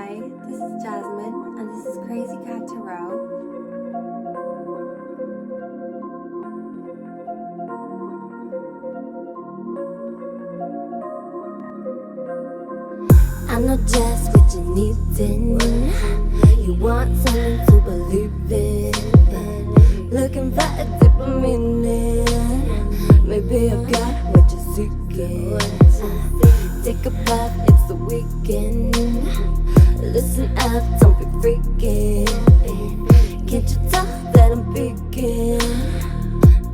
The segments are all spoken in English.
Hi, this is Jasmine, and this is Crazy Cat Tarot. I know just what you need in. You want something to believe in. Looking for a deeper meaning. Maybe I've got what you're seeking. Take a bath, it's the weekend. Listen up, don't be freaking. Can't you tell that I'm peeking?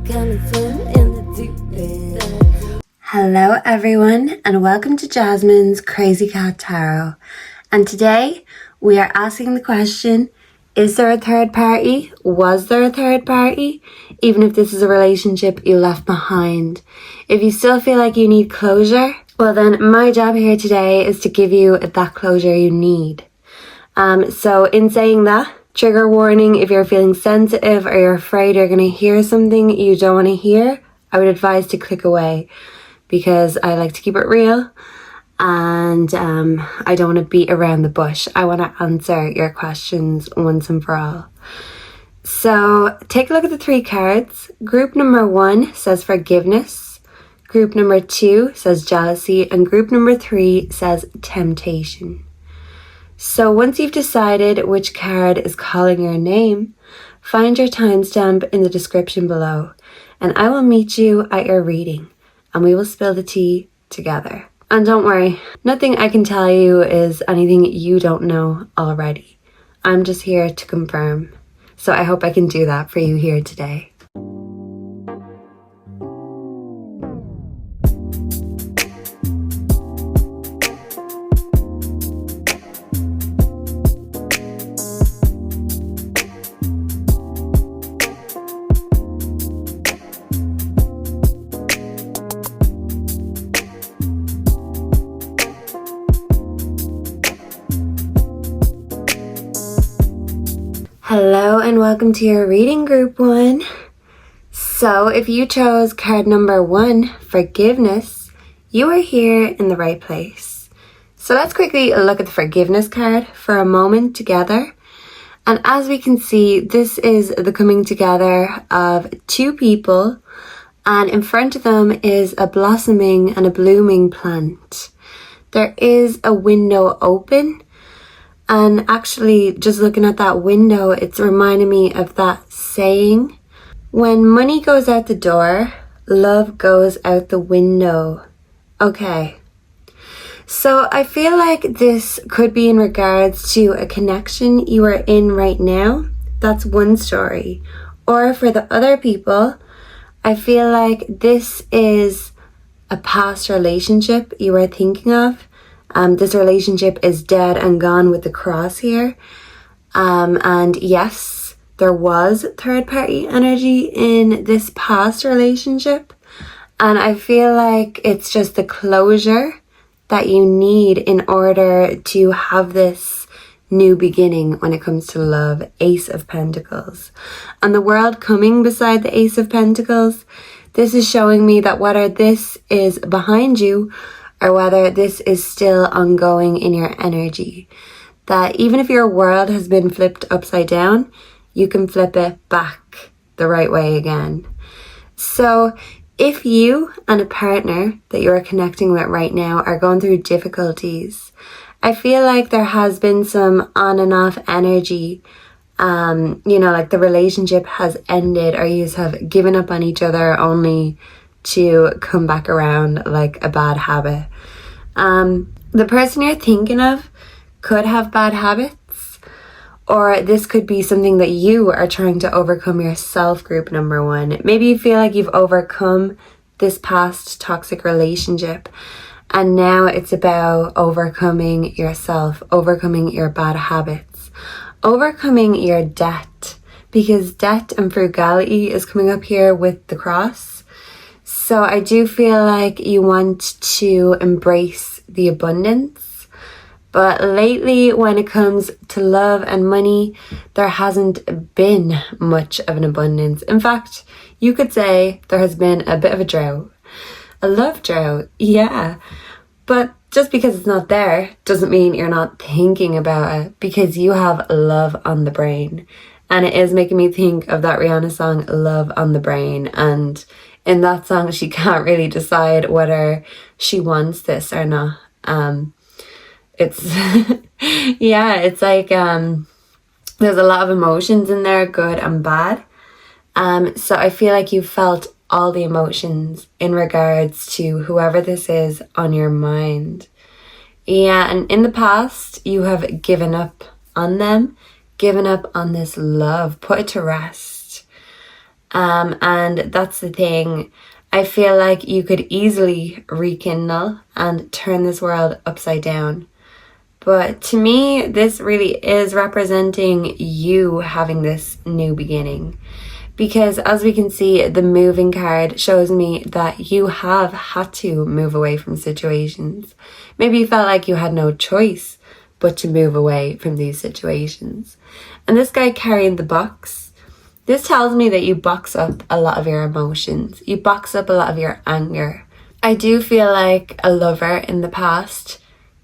Come and swim in the deep end. Hello everyone, and welcome to Jasmine's Crazy Cat Tarot. And today we are asking the question, is there a third party? Was there a third party? Even if this is a relationship you left behind. If you still feel like you need closure, well then my job here today is to give you that closure you need. So in saying that, trigger warning, if you're feeling sensitive or you're afraid you're going to hear something you don't want to hear, I would advise to click away. Because I like to keep it real and I don't want to beat around the bush. I want to answer your questions once and for all. So take a look at the three cards. Group number 1 says forgiveness. Group number 2 says jealousy. And group number 3 says temptation. So once you've decided which card is calling your name, find your timestamp in the description below. And I will meet you at your reading. And we will spill the tea together. And don't worry, nothing I can tell you is anything you don't know already. I'm just here to confirm. So I hope I can do that for you here today. Hello and welcome to your reading, group 1. So if you chose card number 1, forgiveness, you are here in the right place. So let's quickly look at the forgiveness card for a moment together. And as we can see, this is the coming together of two people, and in front of them is a blossoming and a blooming plant. There is a window open. And actually, just looking at that window, it's reminding me of that saying, when money goes out the door, love goes out the window. Okay. So I feel like this could be in regards to a connection you are in right now. That's one story. Or for the other people, I feel like this is a past relationship you are thinking of. This relationship is dead and gone with the cross here. And yes, there was third party energy in this past relationship. And I feel like it's just the closure that you need in order to have this new beginning when it comes to love. Ace of Pentacles. And the world coming beside the Ace of Pentacles, this is showing me that whether this is behind you or whether this is still ongoing in your energy. That even if your world has been flipped upside down, you can flip it back the right way again. So if you and a partner that you are connecting with right now are going through difficulties, I feel like there has been some on and off energy. Like the relationship has ended or you have given up on each other only to come back around like a bad habit. The person you're thinking of could have bad habits, or this could be something that you are trying to overcome yourself, group number 1. Maybe you feel like you've overcome this past toxic relationship and now it's about overcoming yourself, overcoming your bad habits, overcoming your debt, because debt and frugality is coming up here with the cross. So I do feel like you want to embrace the abundance. But lately, when it comes to love and money, there hasn't been much of an abundance. In fact, you could say there has been a bit of a drought. A love drought, yeah. But just because it's not there doesn't mean you're not thinking about it, because you have love on the brain. And it is making me think of that Rihanna song, Love on the Brain. And in that song, she can't really decide whether she wants this or not. It's, yeah, it's like, there's a lot of emotions in there, good and bad. So I feel like you felt all the emotions in regards to whoever this is on your mind. Yeah, and in the past, you have given up on them, given up on this love, put it to rest. And that's the thing. I feel like you could easily rekindle and turn this world upside down. But to me, this really is representing you having this new beginning. Because as we can see, the moving card shows me that you have had to move away from situations. Maybe you felt like you had no choice but to move away from these situations. And this guy carrying the box, this tells me that you box up a lot of your emotions. You box up a lot of your anger. I do feel like a lover in the past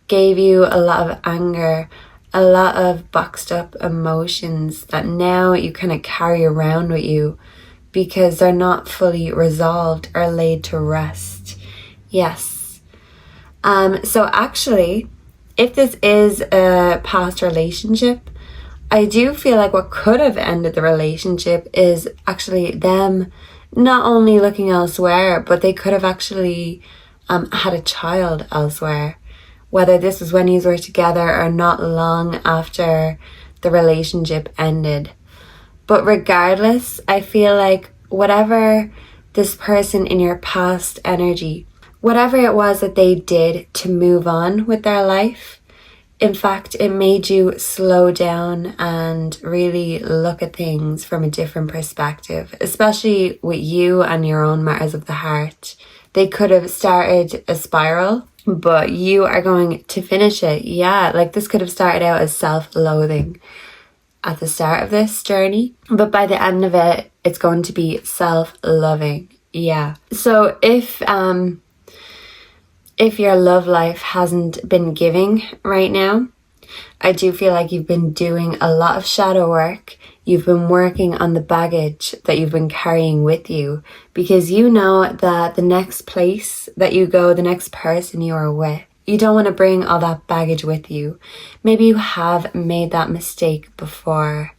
gave you a lot of anger, a lot of boxed up emotions that now you kind of carry around with you because they're not fully resolved or laid to rest. Yes. So actually, if this is a past relationship, I do feel like what could have ended the relationship is actually them not only looking elsewhere, but they could have actually had a child elsewhere. Whether this was when you were together or not long after the relationship ended. But regardless, I feel like whatever this person in your past energy, whatever it was that they did to move on with their life, in fact, it made you slow down and really look at things from a different perspective, especially with you and your own matters of the heart. They could have started a spiral, but you are going to finish it. Yeah, like this could have started out as self-loathing at the start of this journey, but by the end of it, it's going to be self-loving. Yeah. So if your love life hasn't been giving right now, I do feel like you've been doing a lot of shadow work. You've been working on the baggage that you've been carrying with you, because you know that the next place that you go, the next person you are with, you don't want to bring all that baggage with you. Maybe you have made that mistake before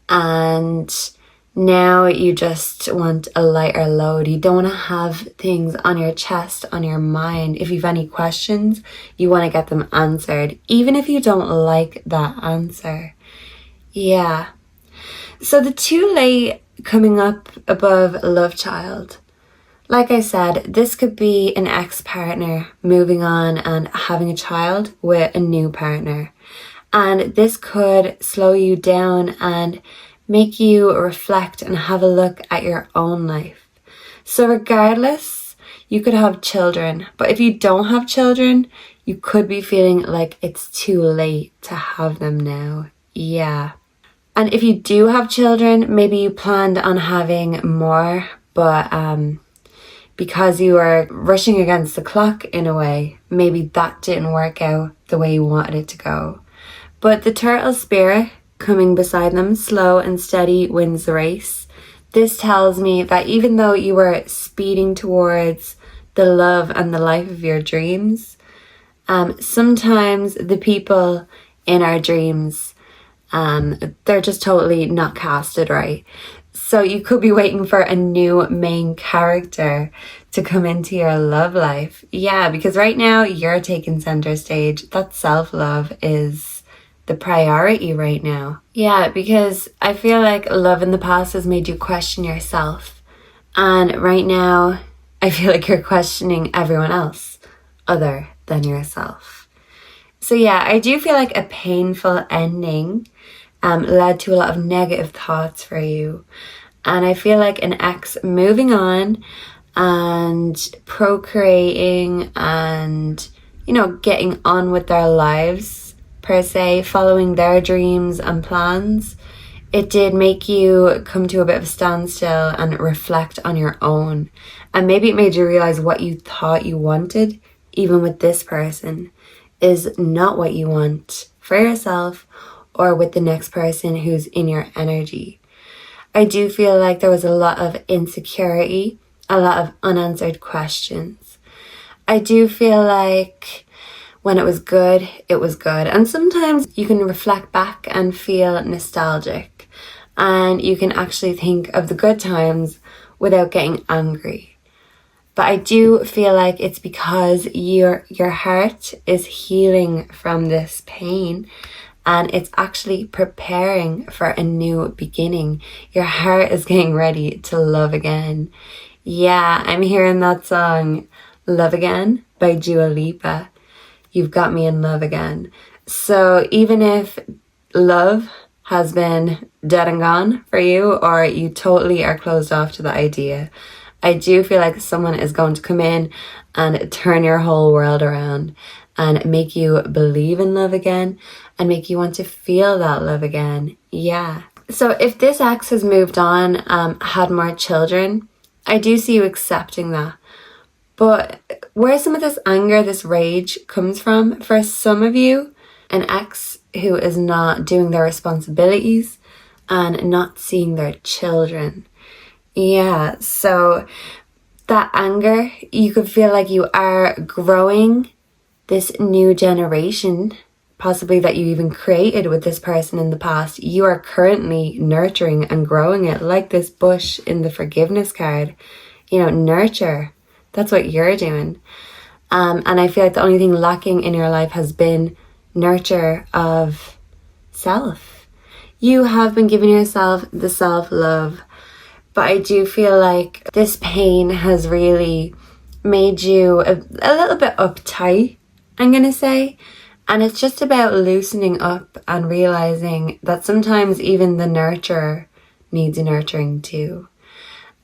and now you just want a lighter load. You don't want to have things on your chest, on your mind. If you've any questions, you want to get them answered, even if you don't like that answer. Yeah. So the too late coming up above love child. Like I said, this could be an ex-partner moving on and having a child with a new partner. And this could slow you down and make you reflect and have a look at your own life. So regardless, you could have children. But if you don't have children, you could be feeling like it's too late to have them now. Yeah. And if you do have children, maybe you planned on having more, but because you were rushing against the clock in a way, maybe that didn't work out the way you wanted it to go. But the turtle spirit coming beside them, slow and steady, wins the race. This tells me that even though you were speeding towards the love and the life of your dreams, sometimes the people in our dreams, they're just totally not casted right. So you could be waiting for a new main character to come into your love life. Yeah, because right now you're taking center stage. That self-love is the priority right now. Yeah, because I feel like love in the past has made you question yourself. And right now, I feel like you're questioning everyone else other than yourself. So yeah, I do feel like a painful ending led to a lot of negative thoughts for you. And I feel like an ex moving on and procreating and, you know, getting on with their lives per se, following their dreams and plans, it did make you come to a bit of a standstill and reflect on your own. And maybe it made you realize what you thought you wanted even with this person, is not what you want for yourself or with the next person who's in your energy. I do feel like there was a lot of insecurity, a lot of unanswered questions. I do feel like when it was good, it was good. And sometimes you can reflect back and feel nostalgic, and you can actually think of the good times without getting angry. But I do feel like it's because your heart is healing from this pain, and it's actually preparing for a new beginning. Your heart is getting ready to love again. Yeah, I'm hearing that song, Love Again by Dua Lipa. You've got me in love again. So even if love has been dead and gone for you, or you totally are closed off to the idea, I do feel like someone is going to come in and turn your whole world around and make you believe in love again and make you want to feel that love again. Yeah. So if this ex has moved on, had more children, I do see you accepting that. But where some of this anger, this rage comes from, for some of you, an ex who is not doing their responsibilities and not seeing their children. Yeah, so that anger, you could feel like you are growing this new generation, possibly that you even created with this person in the past. You are currently nurturing and growing it, like this bush in the forgiveness card. Nurture. That's what you're doing. And I feel like the only thing lacking in your life has been nurture of self. You have been giving yourself the self-love, but I do feel like this pain has really made you a little bit uptight, I'm going to say. And it's just about loosening up and realizing that sometimes even the nurturer needs nurturing too.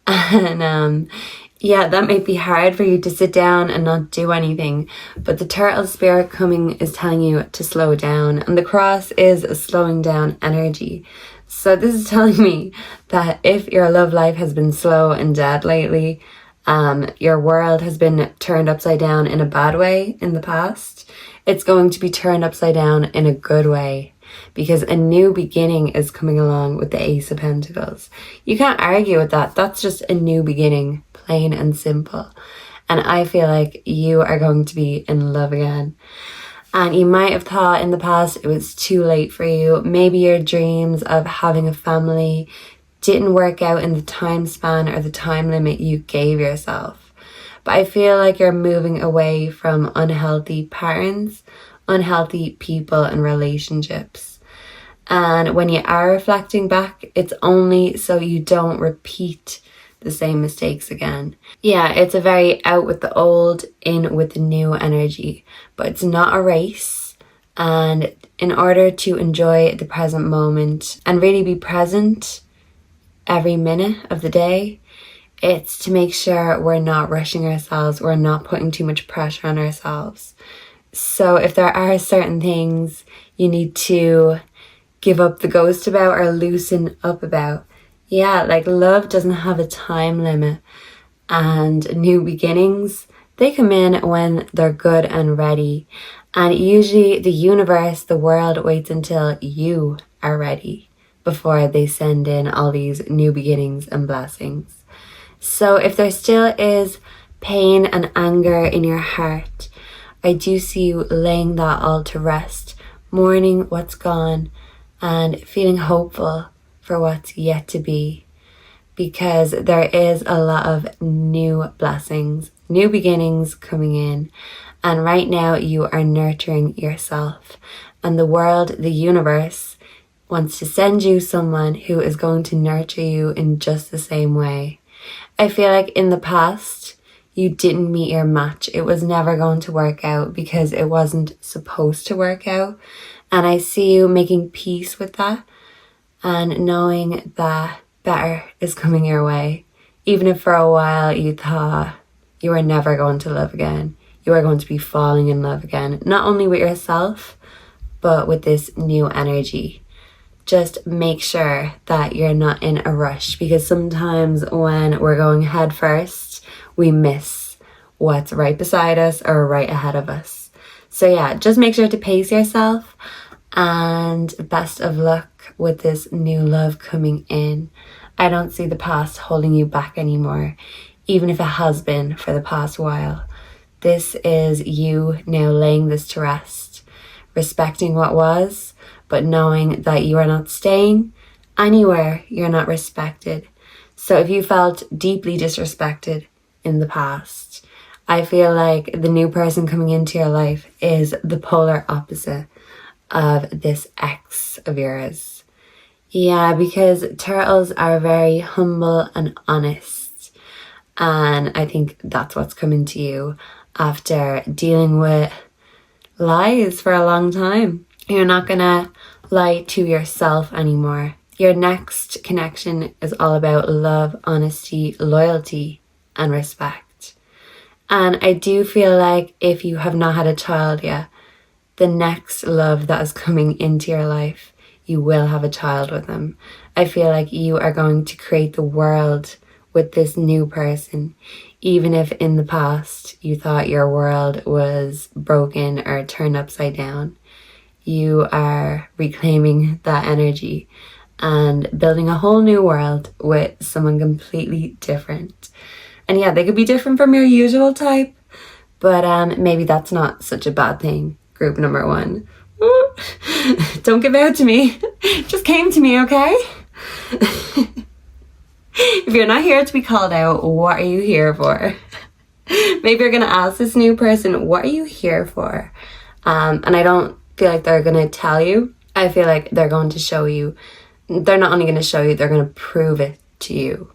And yeah, that might be hard for you to sit down and not do anything, but the turtle spirit coming is telling you to slow down, and the cross is a slowing down energy. So this is telling me that if your love life has been slow and dead lately, your world has been turned upside down in a bad way in the past, it's going to be turned upside down in a good way, because a new beginning is coming along with the Ace of Pentacles. You can't argue with that. That's just a new beginning, plain and simple. And I feel like you are going to be in love again. And you might have thought in the past it was too late for you. Maybe your dreams of having a family didn't work out in the time span or the time limit you gave yourself. But I feel like you're moving away from unhealthy patterns, unhealthy people and relationships. And when you are reflecting back, it's only so you don't repeat the same mistakes again. Yeah, it's a very out with the old, in with the new energy, but it's not a race. And in order to enjoy the present moment and really be present every minute of the day, it's to make sure we're not rushing ourselves, we're not putting too much pressure on ourselves. So if there are certain things you need to give up the ghost about or loosen up about, yeah, like love doesn't have a time limit, and new beginnings, they come in when they're good and ready. And usually the universe, the world, waits until you are ready before they send in all these new beginnings and blessings. So if there still is pain and anger in your heart, I do see you laying that all to rest, mourning what's gone and feeling hopeful for what's yet to be, because there is a lot of new blessings, new beginnings coming in. And right now you are nurturing yourself, and the world, the universe, wants to send you someone who is going to nurture you in just the same way. I feel like in the past you didn't meet your match. It was never going to work out because it wasn't supposed to work out. And I see you making peace with that and knowing that better is coming your way. Even if for a while you thought you were never going to love again, you are going to be falling in love again, not only with yourself, but with this new energy. Just make sure that you're not in a rush, because sometimes when we're going head first, we miss what's right beside us or right ahead of us. So yeah, just make sure to pace yourself, and best of luck with this new love coming in. I don't see the past holding you back anymore, even if it has been for the past while. This is you now laying this to rest, respecting what was, but knowing that you are not staying anywhere you're not respected. So if you felt deeply disrespected in the past, I feel like the new person coming into your life is the polar opposite of this ex of yours. Yeah, because turtles are very humble and honest. And I think that's what's coming to you after dealing with lies for a long time. You're not gonna lie to yourself anymore. Your next connection is all about love, honesty, loyalty, and respect. And I do feel like if you have not had a child yet, the next love that is coming into your life, you will have a child with them. I feel like you are going to create the world with this new person, even if in the past you thought your world was broken or turned upside down. You are reclaiming that energy and building a whole new world with someone completely different. And yeah, they could be different from your usual type, but maybe that's not such a bad thing. Group number 1. Ooh. Don't give out to me. Just came to me, okay? If you're not here to be called out, what are you here for? Maybe you're going to ask this new person, what are you here for? And I don't feel like they're going to tell you. I feel like they're going to show you. They're not only going to show you, they're going to prove it to you.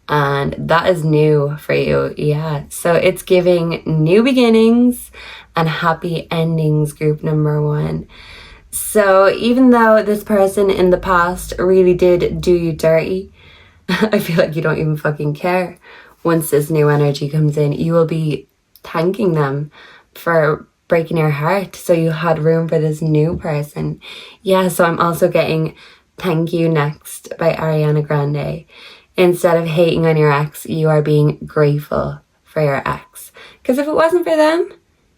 And that is new for you. Yeah. So it's giving new beginnings and happy endings, group number 1. So even though this person in the past really did do you dirty, I feel like you don't even fucking care. Once this new energy comes in, you will be thanking them for breaking your heart. So you had room for this new person. Yeah, so I'm also getting Thank You Next by Ariana Grande. Instead of hating on your ex, you are being grateful for your ex. Because if it wasn't for them,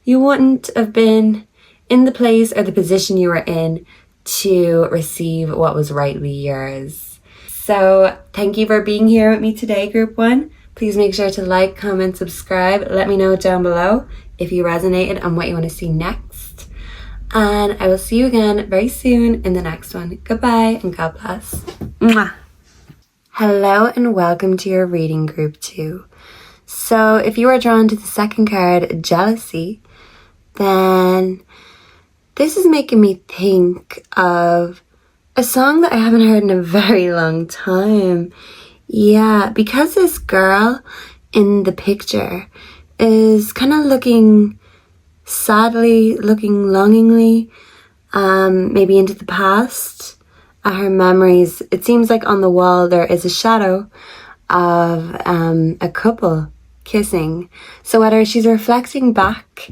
you wouldn't have been in the place or the position you were in to receive what was rightly yours. So thank you for being here with me today, group 1. Please make sure to like, comment, subscribe. Let me know down below if you resonated and what you want to see next. And I will see you again very soon in the next one. Goodbye and God bless. Mwah. Hello and welcome to your reading group 2. So if you are drawn to the second card, jealousy, then this is making me think of a song that I haven't heard in a very long time. Yeah, because this girl in the picture is kind of looking sadly, looking longingly, maybe into the past, at her memories. It seems like on the wall there is a shadow of a couple kissing. So whether she's reflecting back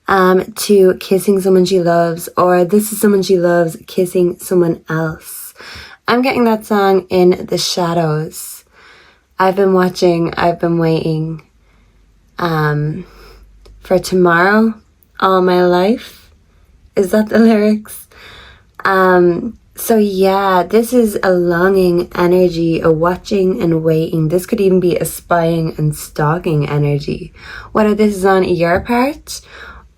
to kissing someone she loves, or this is someone she loves kissing someone else. I'm getting that song In the Shadows. I've been waiting for tomorrow all my life. Is that the lyrics? So yeah, this is a longing energy, a watching and waiting. This could even be a spying and stalking energy. Whether this is on your part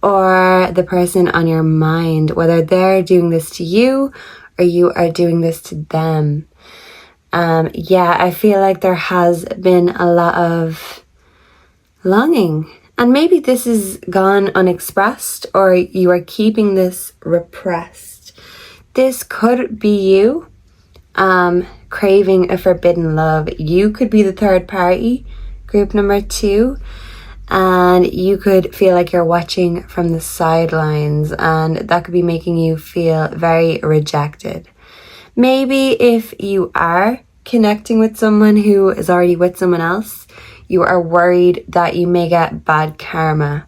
or the person on your mind, whether they're doing this to you or you are doing this to them. Yeah, I feel like there has been a lot of longing. And maybe this is gone unexpressed, or you are keeping this repressed. This could be you craving a forbidden love. You could be the third party, group number 2. And you could feel like you're watching from the sidelines, and that could be making you feel very rejected. Maybe if you are connecting with someone who is already with someone else, you are worried that you may get bad karma.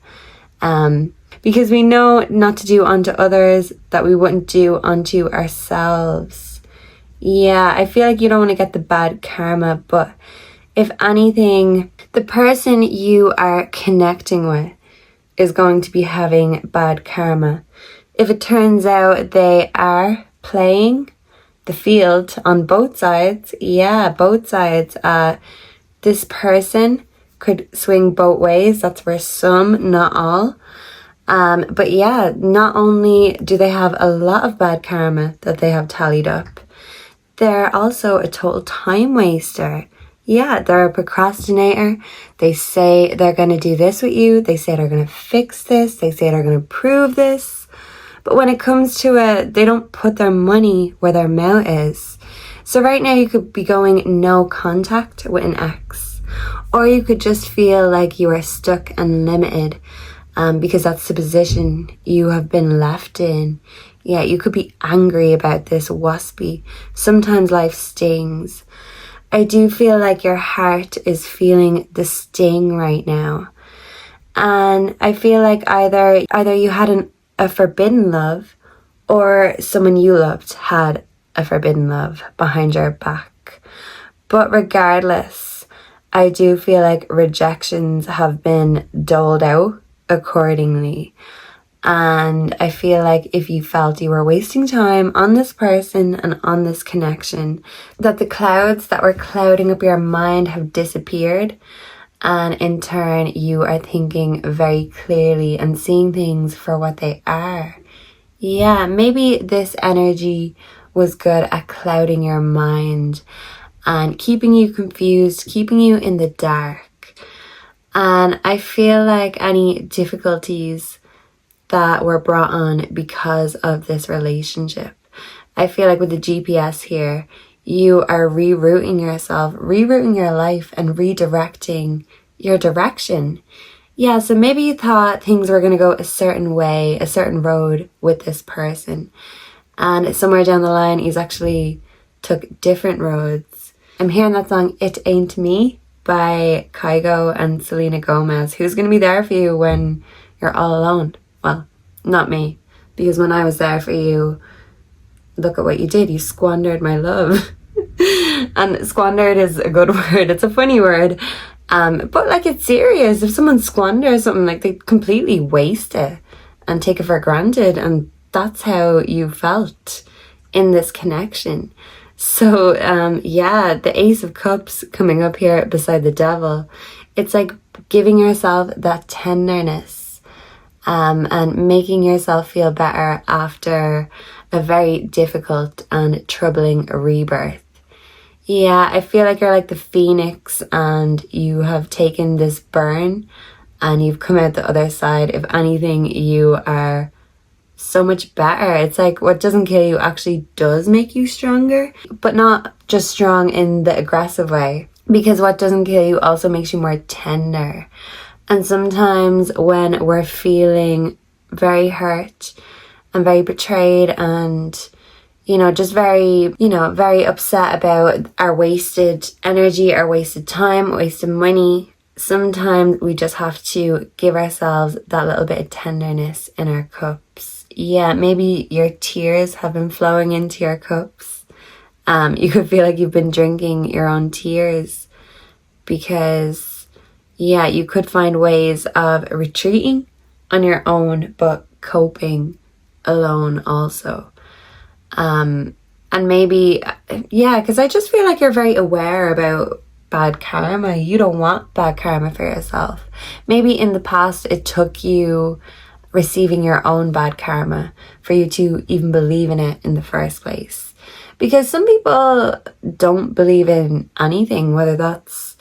Because we know not to do unto others that we wouldn't do unto ourselves. Yeah, I feel like you don't want to get the bad karma, but if anything, The person you are connecting with is going to be having bad karma. If it turns out they are playing the field on both sides, both sides, this person could swing both ways. That's for some, not all. But yeah, not only do they have a lot of bad karma that they have tallied up, they're also a total time waster. Yeah, they're a procrastinator. They say they're going to do this with you. They say they're going to fix this. They say they're going to prove this. But when it comes to it, they don't put their money where their mouth is. So right now you could be going no contact with an ex. Or you could just feel like you are stuck and limited because that's the position you have been left in. Yeah, you could be angry about this waspy. Sometimes life stings. I do feel like your heart is feeling the sting right now. And I feel like either you had a forbidden love, or someone you loved had a forbidden love behind your back. But regardless, I do feel like rejections have been doled out accordingly. And I feel like if you felt you were wasting time on this person and on this connection, that the clouds that were clouding up your mind have disappeared. And in turn, you are thinking very clearly and seeing things for what they are. Yeah, maybe this energy was good at clouding your mind and keeping you confused, keeping you in the dark. And I feel like any difficulties that were brought on because of this relationship, I feel like with the GPS here, you are rerouting yourself, rerouting your life and redirecting your direction. Yeah, so maybe you thought things were going to go a certain way, a certain road with this person. And somewhere down the line, he's actually took different roads. I'm hearing that song, It Ain't Me, by Kygo and Selena Gomez. Who's going to be there for you when you're all alone? Well, not me. Because when I was there for you, look at what you did. You squandered my love. And squandered is a good word. It's a funny word. But like, it's serious. If someone squanders something, like, they completely waste it and take it for granted. And that's how you felt in this connection. So, the Ace of Cups coming up here beside the Devil. It's like giving yourself that tenderness. And making yourself feel better after a very difficult and troubling rebirth. Yeah, I feel like you're like the phoenix and you have taken this burn and you've come out the other side. If anything, you are so much better. It's like what doesn't kill you actually does make you stronger, but not just strong in the aggressive way, because what doesn't kill you also makes you more tender. And sometimes when we're feeling very hurt and very betrayed and, just very, very upset about our wasted energy, our wasted time, wasted money, sometimes we just have to give ourselves that little bit of tenderness in our cups. Yeah, maybe your tears have been flowing into your cups. You could feel like you've been drinking your own tears because you could find ways of retreating on your own, but coping alone also. And maybe, because I just feel like you're very aware about bad karma. You don't want bad karma for yourself. Maybe in the past it took you receiving your own bad karma for you to even believe in it in the first place. Because some people don't believe in anything, whether that's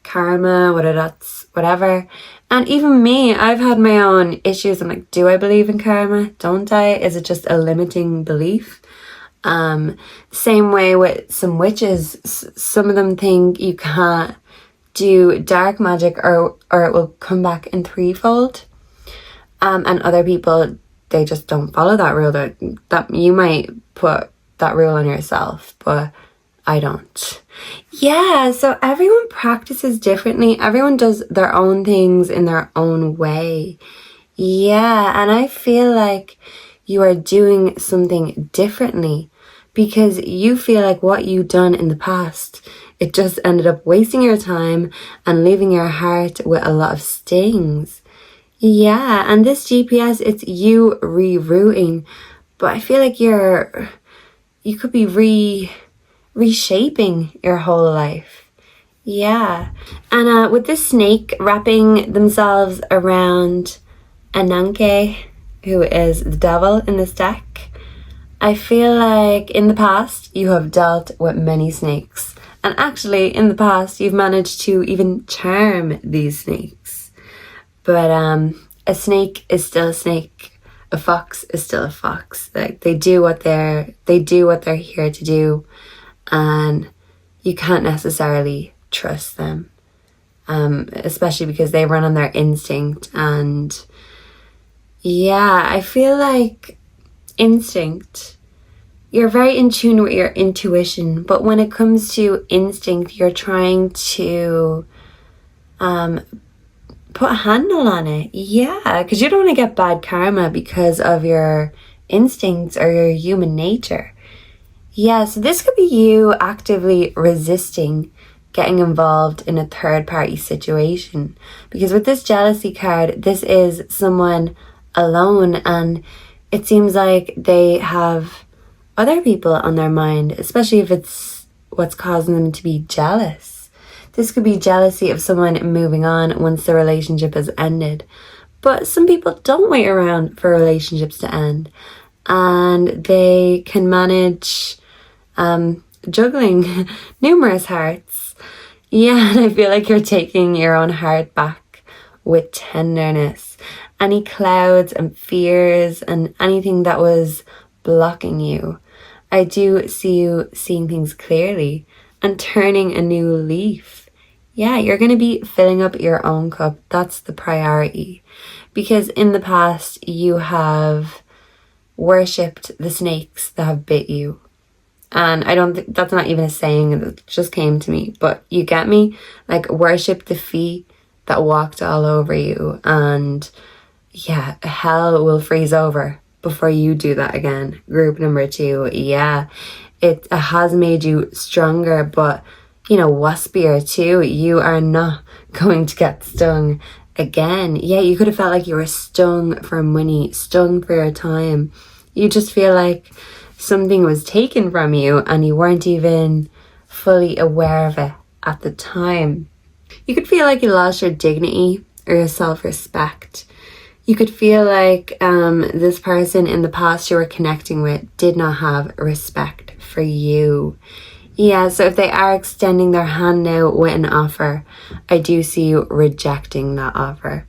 karma, whether that's whatever. And even me, I've had my own issues. I'm like, do I believe in karma? Don't I? Is it just a limiting belief? Same way with some witches. Some of them think you can't do dark magic or it will come back in threefold. And other people, they just don't follow that rule. That you might put that rule on yourself, but I don't. Yeah, so everyone practices differently. Everyone does their own things in their own way. Yeah, and I feel like you are doing something differently because you feel like what you've done in the past, it just ended up wasting your time and leaving your heart with a lot of stings. Yeah, and this GPS, it's you rerouting, but I feel like you could be reshaping your whole life. Yeah, and with this snake wrapping themselves around Ananke, who is the devil in this deck, I feel like in the past you have dealt with many snakes. And actually in the past you've managed to even charm these snakes. But a snake is still a snake. A fox is still a fox. Like they do what they're here to do, and you can't necessarily trust them. Especially because they run on their instinct. And yeah, I feel like instinct, you're very in tune with your intuition, but when it comes to instinct, you're trying to put a handle on it. Yeah, because you don't want to get bad karma because of your instincts or your human nature. Yeah, so this could be you actively resisting getting involved in a third party situation, because with this jealousy card, this is someone alone, and it seems like they have other people on their mind, especially if it's what's causing them to be jealous. This could be jealousy of someone moving on once the relationship has ended. But some people don't wait around for relationships to end, and they can manage juggling numerous hearts. Yeah, and I feel like you're taking your own heart back with tenderness. Any clouds and fears and anything that was blocking you, I do see you seeing things clearly and turning a new leaf. Yeah, you're going to be filling up your own cup. That's the priority. Because in the past, you have worshipped the snakes that have bit you. And I don't think that's not even a saying that just came to me, but you get me? Like, worship the feet that walked all over you, and yeah, hell will freeze over before you do that again. Group number 2, yeah, it has made you stronger, but you know, waspier too. You are not going to get stung again. Yeah, you could have felt like you were stung for money, stung for your time. You just feel like something was taken from you and you weren't even fully aware of it at the time. You could feel like you lost your dignity or your self-respect. You could feel like this person in the past you were connecting with did not have respect for you. Yeah, so if they are extending their hand now with an offer, I do see you rejecting that offer.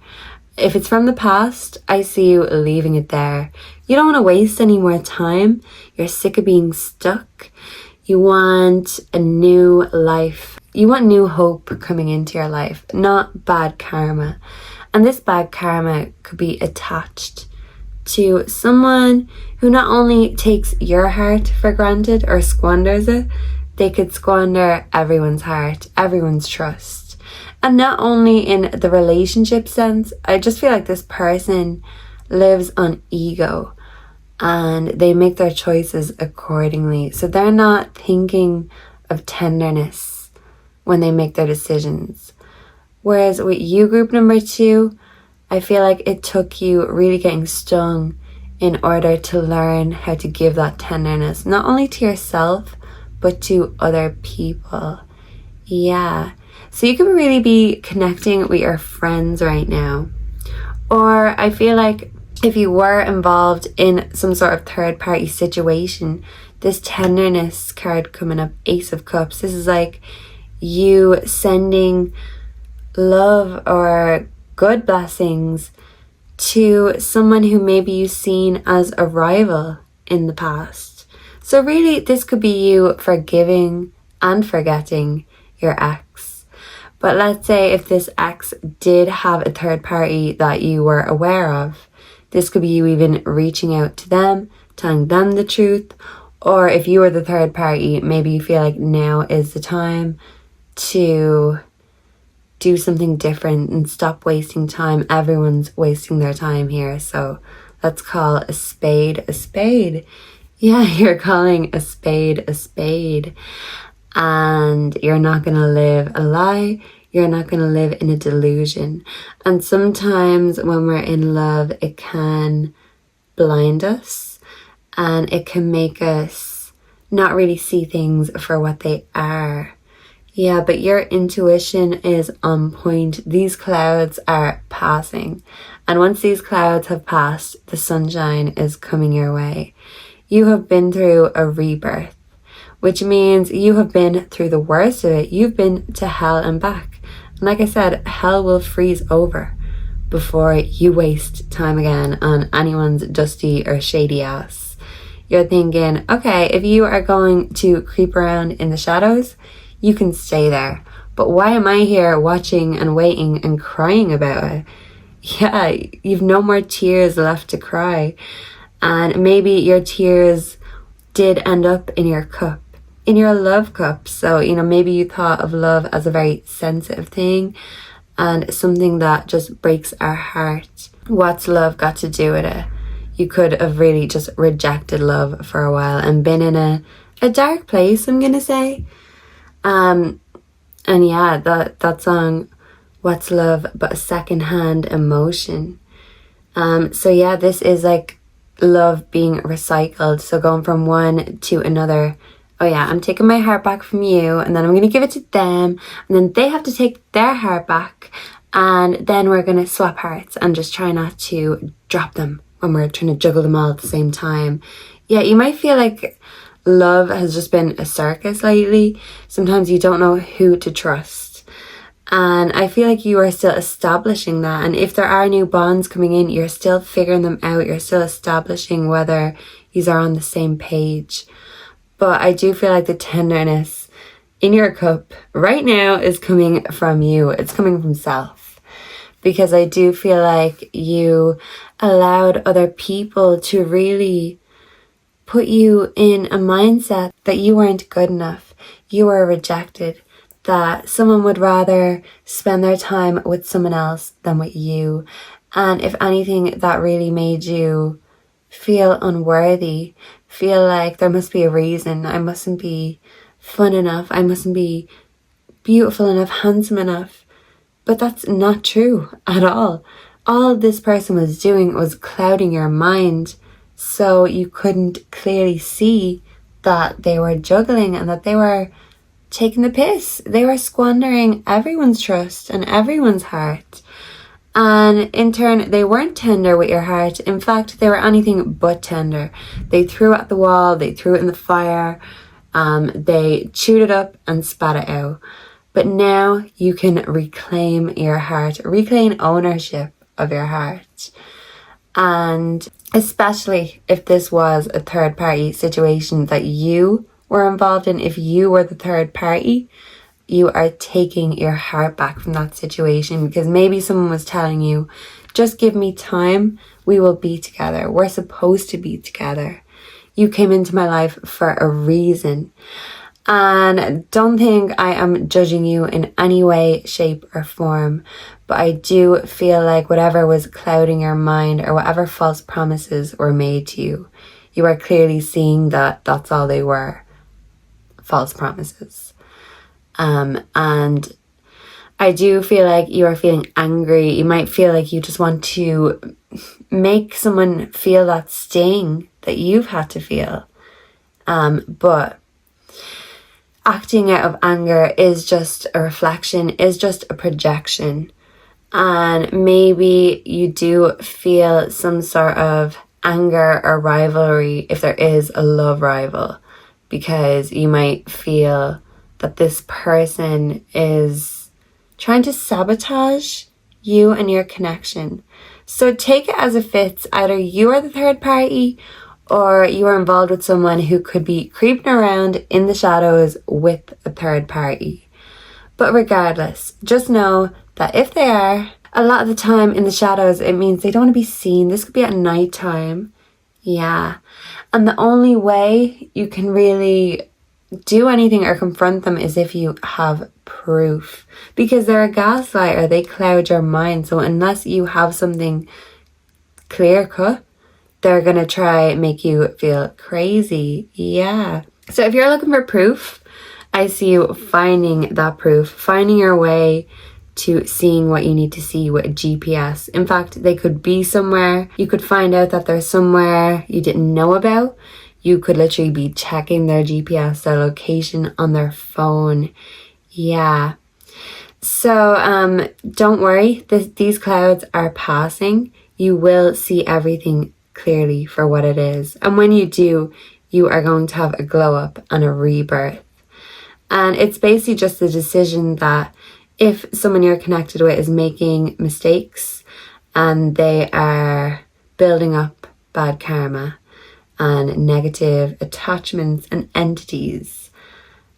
If it's from the past, I see you leaving it there. You don't want to waste any more time. You're sick of being stuck. You want a new life. You want new hope coming into your life, not bad karma. And this bad karma could be attached to someone who not only takes your heart for granted or squanders it, they could squander everyone's heart, everyone's trust. And not only in the relationship sense, I just feel like this person lives on ego and they make their choices accordingly. So they're not thinking of tenderness when they make their decisions. Whereas with you, group number 2, I feel like it took you really getting stung in order to learn how to give that tenderness, not only to yourself, but to other people. Yeah. So you could really be connecting with your friends right now. Or I feel like if you were involved in some sort of third party situation, this tenderness card coming up, Ace of Cups, this is like you sending love or good blessings to someone who maybe you've seen as a rival in the past. So really, this could be you forgiving and forgetting your ex. But let's say if this ex did have a third party that you were aware of, this could be you even reaching out to them, telling them the truth. Or if you were the third party, maybe you feel like now is the time to do something different and stop wasting time. Everyone's wasting their time here. So let's call a spade a spade. Yeah, you're calling a spade, and you're not going to live a lie. You're not going to live in a delusion. And sometimes when we're in love, it can blind us and it can make us not really see things for what they are. Yeah, but your intuition is on point. These clouds are passing. And once these clouds have passed, the sunshine is coming your way. You have been through a rebirth, which means you have been through the worst of it. You've been to hell and back. And like I said, hell will freeze over before you waste time again on anyone's dusty or shady ass. You're thinking, okay, if you are going to creep around in the shadows, you can stay there. But why am I here watching and waiting and crying about it? Yeah, you've no more tears left to cry. And maybe your tears did end up in your cup, in your love cup. So, maybe you thought of love as a very sensitive thing and something that just breaks our heart. What's love got to do with it? You could have really just rejected love for a while and been in a dark place, I'm gonna say. And yeah, that song, What's Love But a Secondhand Emotion? So yeah, this is like love being recycled. So going from one to another. Oh yeah, I'm taking my heart back from you, and then I'm going to give it to them, and then they have to take their heart back, and then we're going to swap hearts and just try not to drop them when we're trying to juggle them all at the same time. Yeah, you might feel like love has just been a circus lately. Sometimes you don't know who to trust. And I feel like you are still establishing that. And if there are new bonds coming in, you're still figuring them out. You're still establishing whether you are on the same page. But I do feel like the tenderness in your cup right now is coming from you. It's coming from self. Because I do feel like you allowed other people to really put you in a mindset that you weren't good enough. You were rejected. That someone would rather spend their time with someone else than with you. And if anything, that really made you feel unworthy, feel like there must be a reason. I mustn't be fun enough. I mustn't be beautiful enough, handsome enough. But that's not true at all. All this person was doing was clouding your mind so you couldn't clearly see that they were juggling and that they were taking the piss. They were squandering everyone's trust and everyone's heart. And in turn, they weren't tender with your heart. In fact, they were anything but tender. They threw it at the wall, they threw it in the fire, they chewed it up and spat it out. But now you can reclaim your heart, reclaim ownership of your heart. And especially if this was a third party situation that you were involved in, if you were the third party, you are taking your heart back from that situation, because maybe someone was telling you, just give me time, we will be together, we're supposed to be together. You came into my life for a reason. And don't think I am judging you in any way, shape or form, but I do feel like whatever was clouding your mind or whatever false promises were made to you, you are clearly seeing that that's all they were, false promises. And I do feel like you are feeling angry. You might feel like you just want to make someone feel that sting that you've had to feel. But acting out of anger is just a reflection, is just a projection. And maybe you do feel some sort of anger or rivalry if there is a love rival, because you might feel that this person is trying to sabotage you and your connection. So take it as it fits. Either you are the third party or you are involved with someone who could be creeping around in the shadows with a third party. But regardless, just know that if they are, a lot of the time in the shadows, it means they don't want to be seen. This could be at night time. Yeah. And the only way you can really do anything or confront them is if you have proof, because they're a gaslighter. They cloud your mind. So unless you have something clear cut, they're going to try and make you feel crazy. Yeah. So if you're looking for proof, I see you finding that proof, finding your way to seeing what you need to see with a GPS. In fact, they could be somewhere. You could find out that they're somewhere you didn't know about. You could literally be checking their GPS, their location on their phone. Yeah. So don't worry, these clouds are passing. You will see everything clearly for what it is. And when you do, you are going to have a glow up and a rebirth. And it's basically just the decision that if someone you're connected with is making mistakes and they are building up bad karma and negative attachments and entities,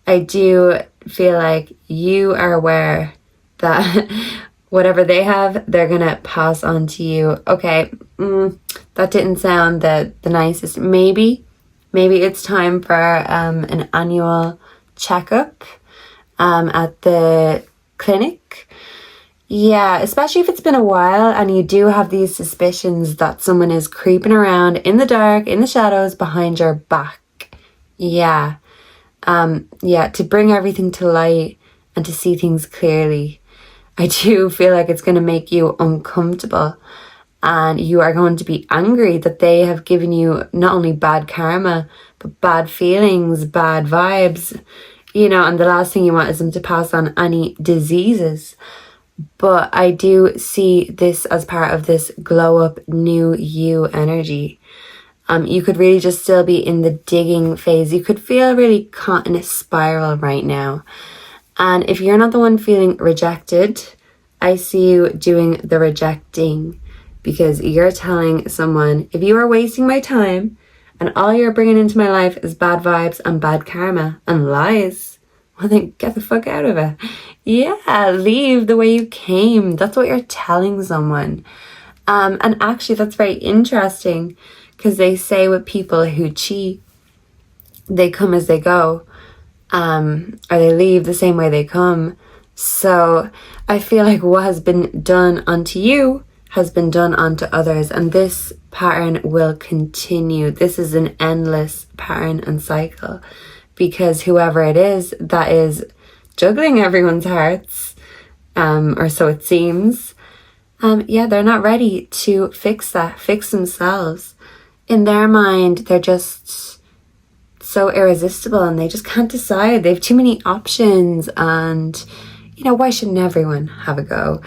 I do feel like you are aware that whatever they have, they're going to pass on to you. Okay, that didn't sound the nicest. Maybe it's time for an annual checkup at the clinic. Yeah, especially if it's been a while and you do have these suspicions that someone is creeping around in the dark, in the shadows, behind your back. Yeah. To bring everything to light and to see things clearly. I do feel like it's going to make you uncomfortable and you are going to be angry that they have given you not only bad karma, but bad feelings, bad vibes, and the last thing you want is them to pass on any diseases. But I do see this as part of this glow up new you energy. You could really just still be in the digging phase. You could feel really caught in a spiral right now. And if you're not the one feeling rejected, I see you doing the rejecting, because you're telling someone, if you are wasting my time and all you're bringing into my life is bad vibes and bad karma and lies, well then get the fuck out of it. Yeah, leave the way you came. That's what you're telling someone. And actually that's very interesting, because they say with people who cheat, they come as they go. Or they leave the same way they come. So I feel like what has been done unto you has been done unto others, and this pattern will continue. This is an endless pattern and cycle, because whoever it is that is juggling everyone's hearts, or so it seems, they're not ready to fix themselves. In their mind, they're just so irresistible and they just can't decide. They have too many options, and why shouldn't everyone have a go?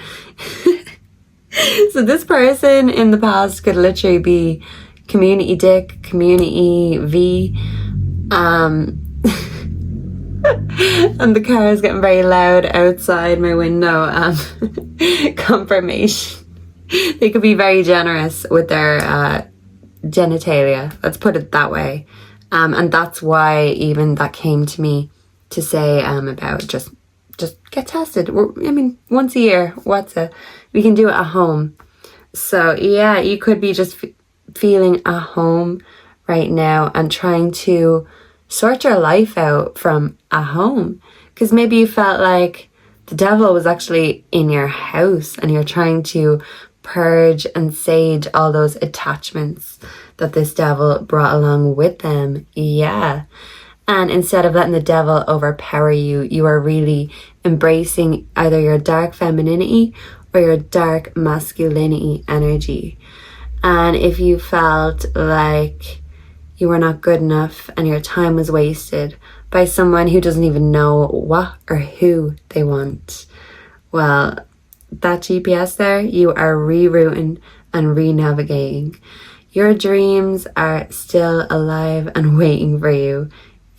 So this person in the past could literally be community dick, community V, and the car is getting very loud outside my window. Confirmation. They could be very generous with their genitalia, let's put it that way. And that's why even that came to me to say about just get tested. Once a year, we can do it at home. So yeah, you could be just feeling at home right now and trying to sort your life out from at home, because maybe you felt like the devil was actually in your house and you're trying to purge and sage all those attachments that this devil brought along with them. Yeah. And instead of letting the devil overpower you, you are really embracing either your dark femininity or your dark masculinity energy. And if you felt like you were not good enough and your time was wasted by someone who doesn't even know what or who they want, well, that GPS there, you are rerouting and re-navigating. Your dreams are still alive and waiting for you.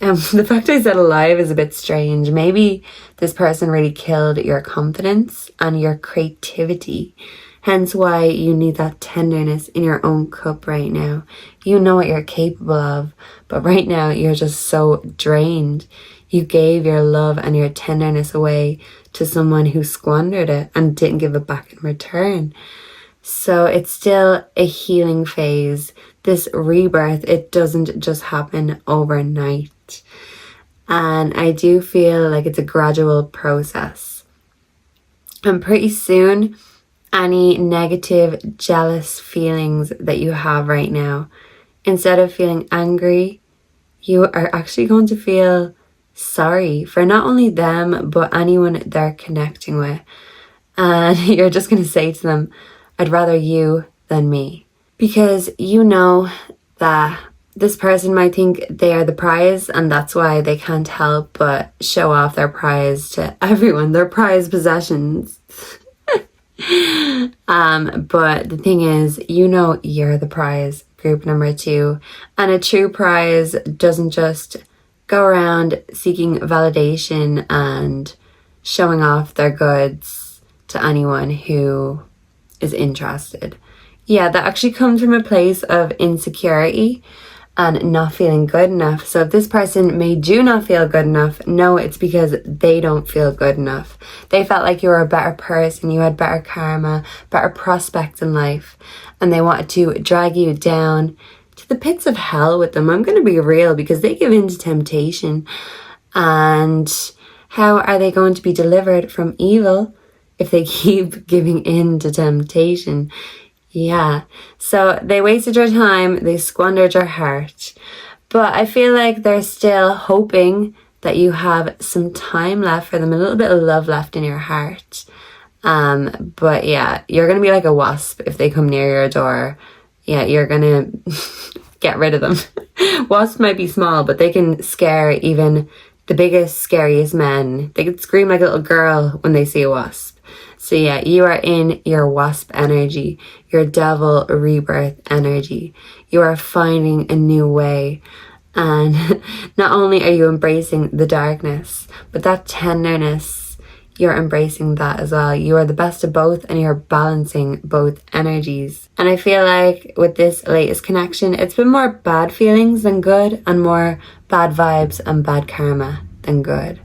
The fact I said alive is a bit strange. Maybe this person really killed your confidence and your creativity. Hence why you need that tenderness in your own cup right now. You know what you're capable of, but right now you're just so drained. You gave your love and your tenderness away to someone who squandered it and didn't give it back in return. So it's still a healing phase. This rebirth, it doesn't just happen overnight. And I do feel like it's a gradual process. And pretty soon, any negative, jealous feelings that you have right now. Instead of feeling angry, you are actually going to feel sorry for not only them, but anyone they're connecting with. And you're just going to say to them, I'd rather you than me. Because you know that this person might think they are the prize, and that's why they can't help but show off their prize to everyone, their prized possessions. But the thing is, you know you're the prize, group number 2. And a true prize doesn't just go around seeking validation and showing off their goods to anyone who is interested. Yeah, that actually comes from a place of insecurity and not feeling good enough. So if this person made you not feel good enough, no, it's because they don't feel good enough. They felt like you were a better person, you had better karma, better prospects in life, and they wanted to drag you down to the pits of hell with them. I'm going to be real, because they give in to temptation. And how are they going to be delivered from evil if they keep giving in to temptation? Yeah, so they wasted your time, they squandered your heart. But I feel like they're still hoping that you have some time left for them, a little bit of love left in your heart. But yeah, you're going to be like a wasp if they come near your door. Yeah, you're going to get rid of them. Wasps might be small, but they can scare even the biggest, scariest men. They can scream like a little girl when they see a wasp. So yeah, you are in your wasp energy, your devil rebirth energy. You are finding a new way. And not only are you embracing the darkness, but that tenderness, you're embracing that as well. You are the best of both, and you're balancing both energies. And I feel like with this latest connection, it's been more bad feelings than good, and more bad vibes and bad karma than good.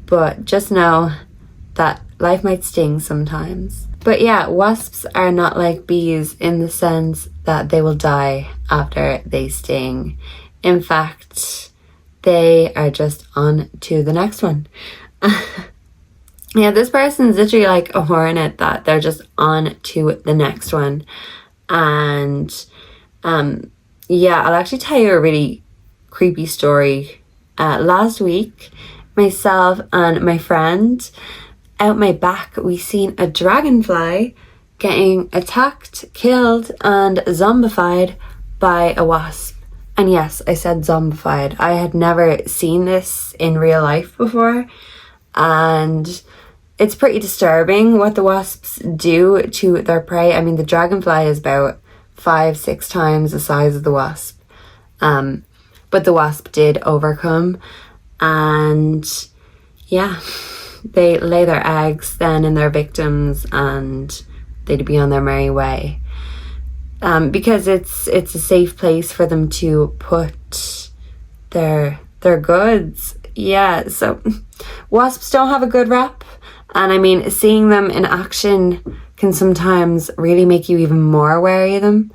But just know that life might sting sometimes. But yeah, wasps are not like bees in the sense that they will die after they sting. In fact, they are just on to the next one. Yeah, this person's literally like a hornet, that they're just on to the next one. And yeah, I'll actually tell you a really creepy story. Last week, myself and my friend, out my back, we seen a dragonfly getting attacked, killed, and zombified by a wasp. And yes, I said zombified. I had never seen this in real life before. And it's pretty disturbing what the wasps do to their prey. I mean, the dragonfly is about 5-6 times the size of the wasp. But the wasp did overcome. And yeah, they lay their eggs then in their victims, and they'd be on their merry way. Because it's a safe place for them to put their goods. Yeah, so wasps don't have a good rep. And I mean, seeing them in action can sometimes really make you even more wary of them.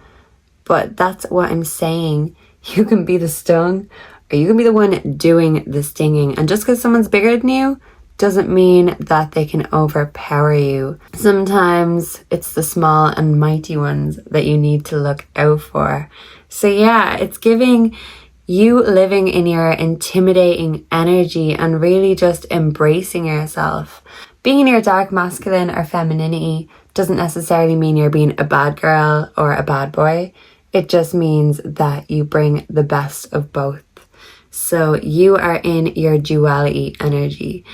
But that's what I'm saying. You can be the stung, or you can be the one doing the stinging. And just because someone's bigger than you doesn't mean that they can overpower you. Sometimes it's the small and mighty ones that you need to look out for. So yeah, it's giving you living in your intimidating energy and really just embracing yourself. Being in your dark masculine or femininity doesn't necessarily mean you're being a bad girl or a bad boy. It just means that you bring the best of both. So you are in your duality energy.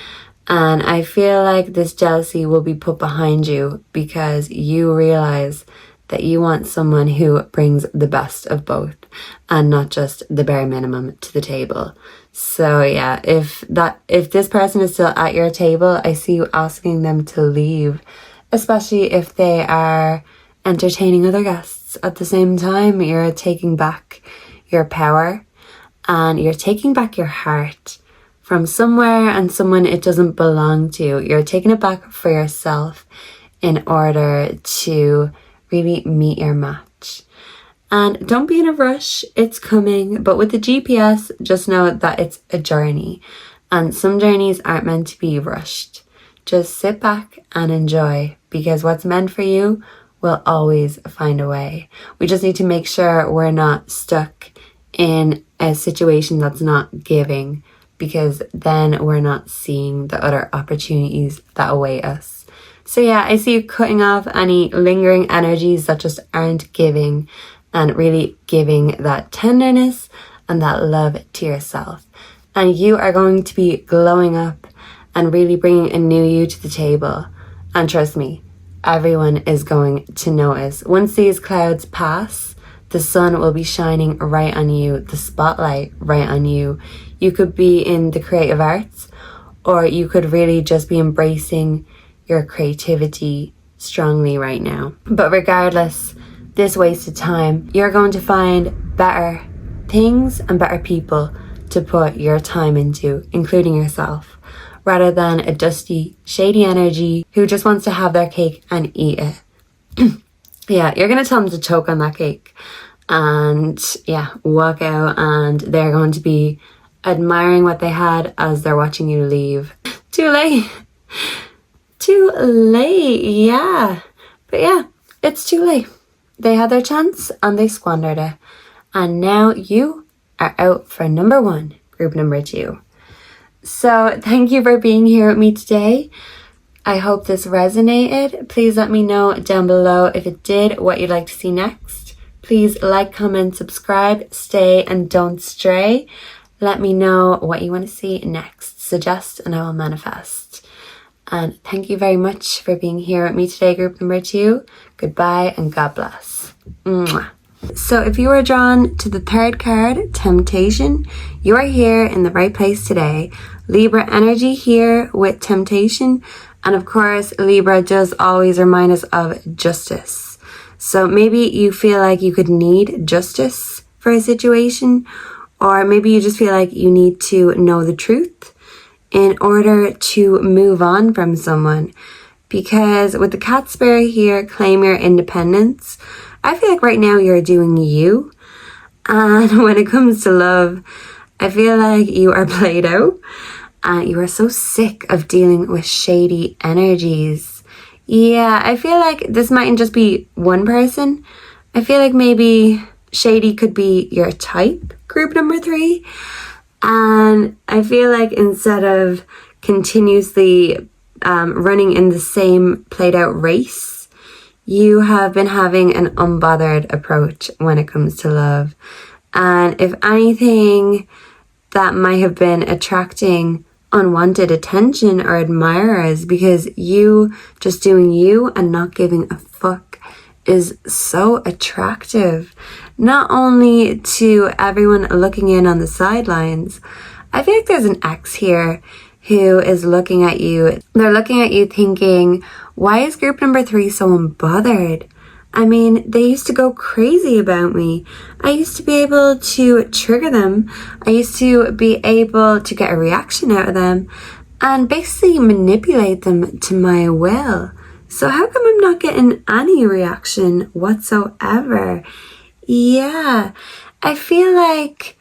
And I feel like this jealousy will be put behind you because you realize that you want someone who brings the best of both and not just the bare minimum to the table. So yeah, if this person is still at your table, I see you asking them to leave, especially if they are entertaining other guests at the same time. You're taking back your power and you're taking back your heart from somewhere and someone it doesn't belong to. You're taking it back for yourself in order to really meet your match. And don't be in a rush, it's coming. But with the GPS, just know that it's a journey. And some journeys aren't meant to be rushed. Just sit back and enjoy because what's meant for you will always find a way. We just need to make sure we're not stuck in a situation that's not giving, because then we're not seeing the other opportunities that await us. So yeah, I see you cutting off any lingering energies that just aren't giving, and really giving that tenderness and that love to yourself. And you are going to be glowing up and really bringing a new you to the table. And trust me, everyone is going to notice. Once these clouds pass, the sun will be shining right on you, the spotlight right on you. You could be in the creative arts, or you could really just be embracing your creativity strongly right now. But regardless, this wasted time, you're going to find better things and better people to put your time into, including yourself, rather than a dusty, shady energy who just wants to have their cake and eat it. Yeah, you're going to tell them to choke on that cake and yeah, walk out, and they're going to be admiring what they had as they're watching you leave. Too late. Too late, yeah. But yeah, it's too late. They had their chance and they squandered it. And now you are out for number one, group number two. So thank you for being here with me today. I hope this resonated. Please let me know down below if it did, what you'd like to see next. Please like, comment, subscribe, stay and don't stray. Let me know what you want to see next. Suggest and I will manifest. And thank you very much for being here with me today, group number two. Goodbye and God bless. Mwah. So if you are drawn to the third card, Temptation, you are here in the right place today. Libra energy here with Temptation. And of course, Libra does always remind us of justice. So maybe you feel like you could need justice for a situation, or maybe you just feel like you need to know the truth in order to move on from someone. Because with the cat spirit here, claim your independence, I feel like right now you're doing you. And when it comes to love, I feel like you are played out and you are so sick of dealing with shady energies. Yeah, I feel like this mightn't just be one person. I feel like maybe shady could be your type, group number three. And I feel like instead of continuously running in the same played out race, you have been having an unbothered approach when it comes to love. And if anything, that might have been attracting unwanted attention or admirers, because you just doing you and not giving a fuck is so attractive. Not only to everyone looking in on the sidelines, I feel like there's an ex here who is looking at you. They're looking at you thinking, why is group number three so unbothered? I mean, they used to go crazy about me. I used to be able to trigger them. I used to be able to get a reaction out of them and basically manipulate them to my will. So how come I'm not getting any reaction whatsoever? Yeah, I feel like,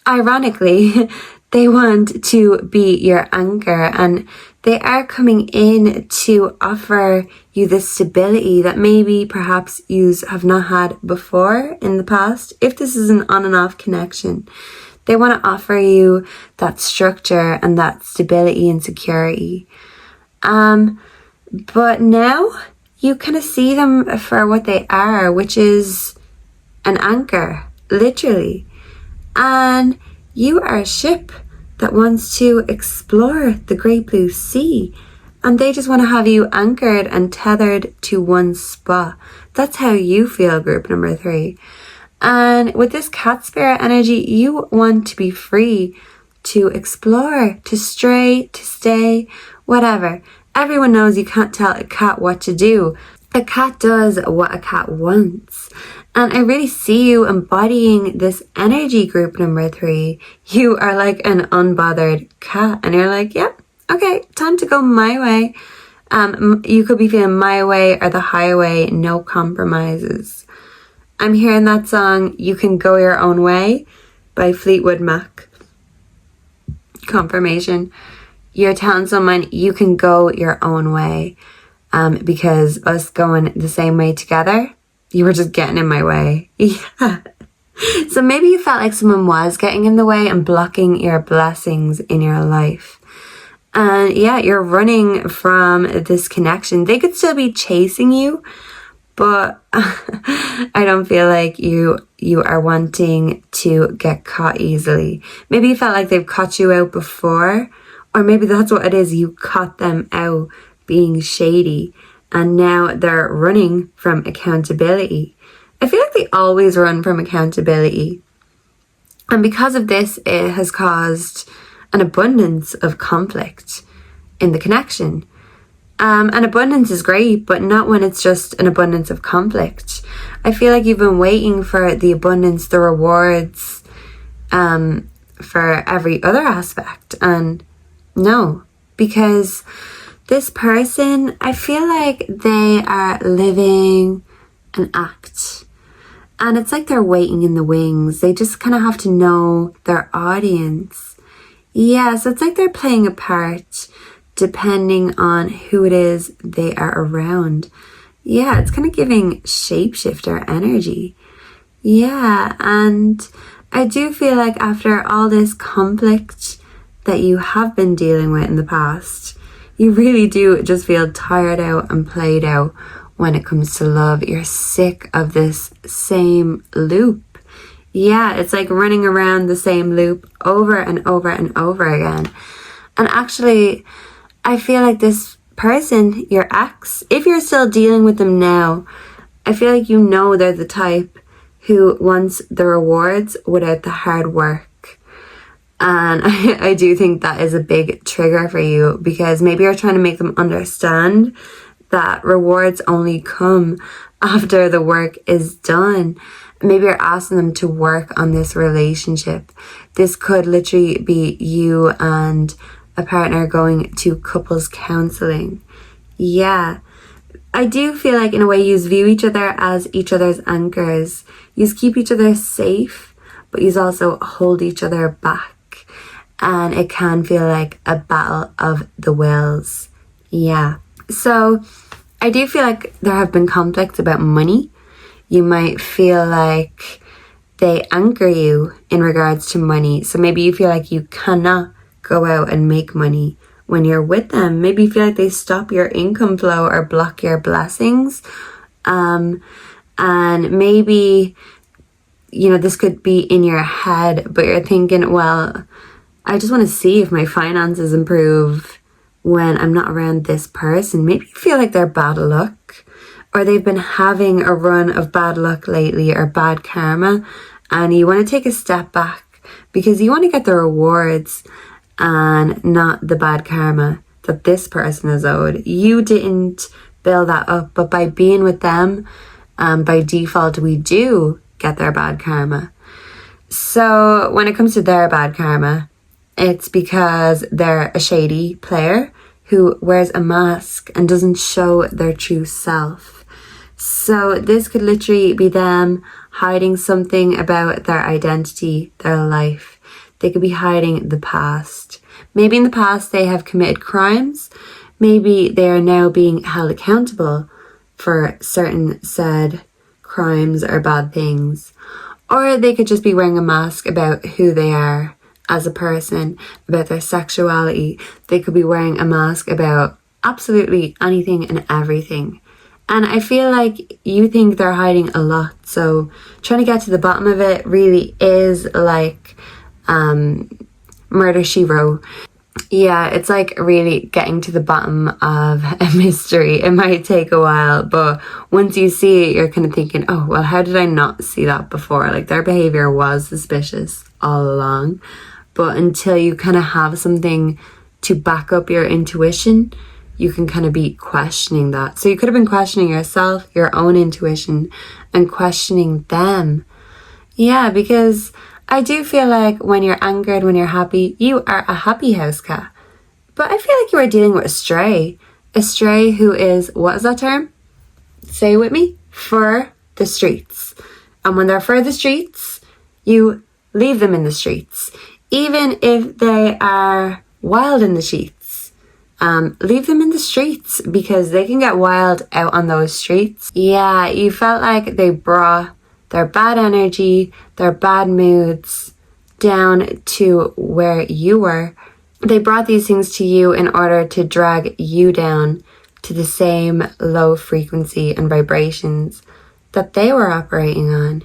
ironically, they want to be your anchor, and they are coming in to offer you this stability that maybe perhaps you have not had before in the past. If this is an on and off connection, they want to offer you that structure and that stability and security. But now you kind of see them for what they are, which is an anchor, literally. And you are a ship that wants to explore the great blue sea, and they just want to have you anchored and tethered to one spot. That's how you feel, group number three. And with this cat spirit energy, you want to be free to explore, to stray, to stay, whatever. Everyone knows you can't tell a cat what to do. A cat does what a cat wants. And I really see you embodying this energy, group number three. You are like an unbothered cat, and you're like, yep, okay, time to go my way. You could be feeling my way or the highway, no compromises. I'm hearing that song, You Can Go Your Own Way by Fleetwood Mac. Confirmation. You're telling someone you can go your own way. because us going the same way together, you were just getting in my way. Yeah. So maybe you felt like someone was getting in the way and blocking your blessings in your life. And yeah, you're running from this connection. They could still be chasing you, but I don't feel like you are wanting to get caught easily. Maybe you felt like they've caught you out before, or maybe that's what it is. You caught them out being shady, and now they're running from accountability. I feel like they always run from accountability. And because of this, it has caused an abundance of conflict in the connection. And abundance is great, but not when it's just an abundance of conflict. I feel like you've been waiting for the abundance, the rewards, for every other aspect. And no, because this person, I feel like they are living an act. And it's like they're waiting in the wings. They just kind of have to know their audience. Yeah, so it's like they're playing a part depending on who it is they are around. Yeah, it's kind of giving shapeshifter energy. Yeah, and I do feel like after all this conflict that you have been dealing with in the past, you really do just feel tired out and played out when it comes to love. You're sick of this same loop. Yeah, it's like running around the same loop over and over and over again. And actually, I feel like this person, your ex, if you're still dealing with them now, I feel like you know they're the type who wants the rewards without the hard work. And I do think that is a big trigger for you, because maybe you're trying to make them understand that rewards only come after the work is done. Maybe you're asking them to work on this relationship. This could literally be you and a partner going to couples counseling. Yeah, I do feel like in a way you view each other as each other's anchors. You keep each other safe, but you also hold each other back. And it can feel like a battle of the wills. Yeah. So I do feel like there have been conflicts about money. You might feel like they anchor you in regards to money. So maybe you feel like you cannot go out and make money when you're with them. Maybe you feel like they stop your income flow or block your blessings. And maybe, this could be in your head, but you're thinking, well, I just want to see if my finances improve when I'm not around this person. Maybe you feel like they're bad luck, or they've been having a run of bad luck lately or bad karma, and you want to take a step back because you want to get the rewards and not the bad karma that this person is owed. You didn't build that up, but by being with them, by default, we do get their bad karma. So when it comes to their bad karma, it's because they're a shady player who wears a mask and doesn't show their true self. So this could literally be them hiding something about their identity, their life. They could be hiding the past. Maybe in the past they have committed crimes. Maybe they are now being held accountable for certain said crimes or bad things. Or they could just be wearing a mask about who they are as a person, about their sexuality. They could be wearing a mask about absolutely anything and everything. And I feel like you think they're hiding a lot. So trying to get to the bottom of it really is like Murder, She Wrote. Yeah, it's like really getting to the bottom of a mystery. It might take a while, but once you see it, you're kind of thinking, oh, well, how did I not see that before? Like their behavior was suspicious all along. But until you kind of have something to back up your intuition, you can kind of be questioning that. So you could have been questioning yourself, your own intuition, and questioning them. Yeah, because I do feel like when you're anchored, when you're happy, you are a happy house cat. But I feel like you are dealing with a stray. A stray who is, what is that term? Say it with me. For the streets. And when they're for the streets, you leave them in the streets. Even if they are wild in the sheets leave them in the streets because they can get wild out on those streets. Yeah, you felt like they brought their bad energy, their bad moods down to where you were. They brought these things to you in order to drag you down to the same low frequency and vibrations that they were operating on.